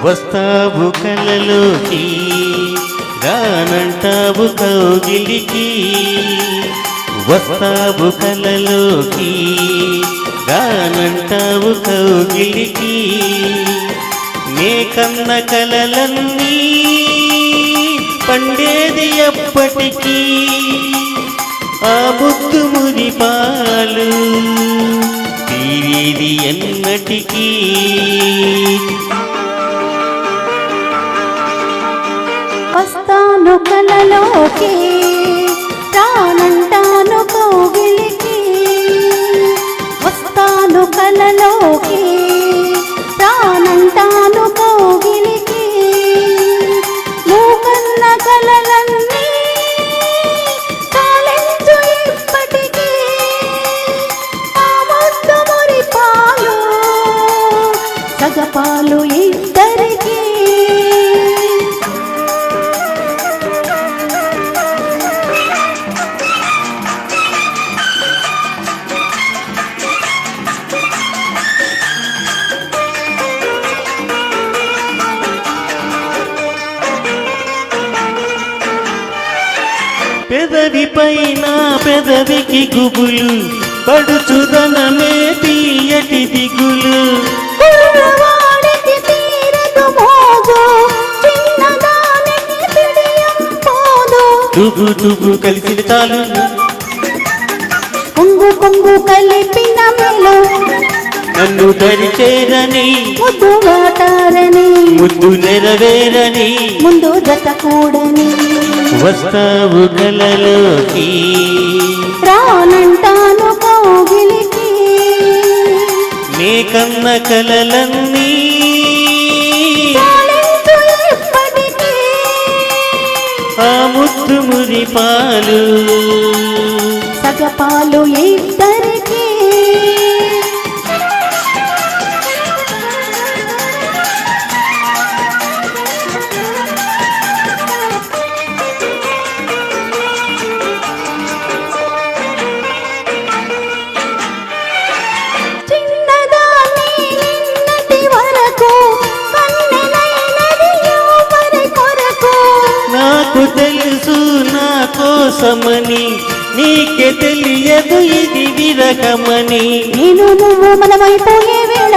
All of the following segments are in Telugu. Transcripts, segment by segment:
వస్తావు కలలోకి రానంటావు కౌగిలికి, వస్తావు కలలోకి రానంటావు కౌగిలికి, నే కన్న కలలన్నీ పండేది ఎప్పటికీ, ఆ ముద్దు మురిపాలు తీరేది ఎన్నటికీ. వస్తాను కలలోకి రానంటాను కౌగిలికి, వస్తాను కలలోకి రానంటాను కౌగిలికి, నువ్వు కన్న కలలన్నీ కాలించు ఇప్పటికీ, ఆ ముద్దు మురిపాలు సగపాలు ఇద్దరికీ. పెదవి పైన పెదవికి గుబులు పడుచుదనమే తీయటి దిగులు, తుగు తుగు కలిసిన చాలు కొంగు కొంగు కలిపిన మేలు, నన్ను దరిచేరని ముద్దు వాటారని ముద్దు నెరవేరని ముందు జత కూడని, వస్తావు కలలోకి రానంటాను కౌగిలికి, నీ కన్న కలలన్నీ చాలించు ఇప్పటికీ, ఆ ముద్దు మురిపాలు సగపాలు ఇద్దరికీ. నాకు తెలుసు నా కోసమని, నీకే తెలియదు ఇది విరకమని, నేను నువ్వు మనమైపోయే వేళ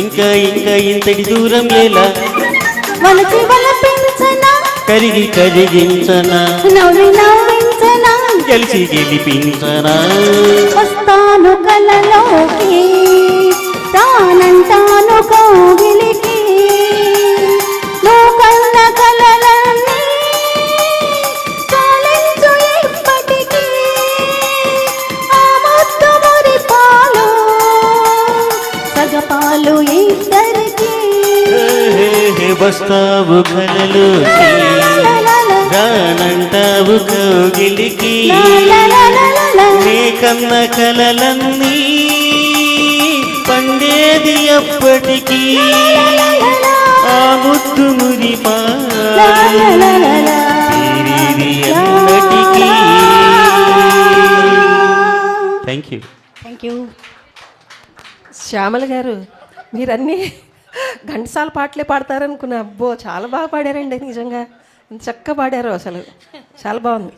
ఇంకా ఇంకా ఇంతటి దూరం ఎలా, వలచి వలపించనా కరిగి కరిగించనా, నవ్వి నవ్వించనా, గెలిచి గెలిపించనా. వస్తాను కలలోకి రానంటాను కౌగిలికి, నువ్వు కన్న కలలన్నీ చాలించు ఇప్పటికీ, ఆ ముద్దు మురిపాలు సగపాలు ఇద్దరికీ. వస్తావు కలలోకి రానంటావు కౌగిలికి, నీ కన్న కలలన్నీ పండేది ఎప్పటికీ, ఆ ముద్దు మురిపాలు తీరేది ఎన్నటికీ. Thank you. Thank you. Shyamala గారు, మీరన్నీ ఘంటసాల పాటలే పాడతారనుకున్నా. అబ్బో, చాలా బాగా పాడారండి. నిజంగా ఎంత చక్కగా పాడారో, అసలు చాలా బాగుంది.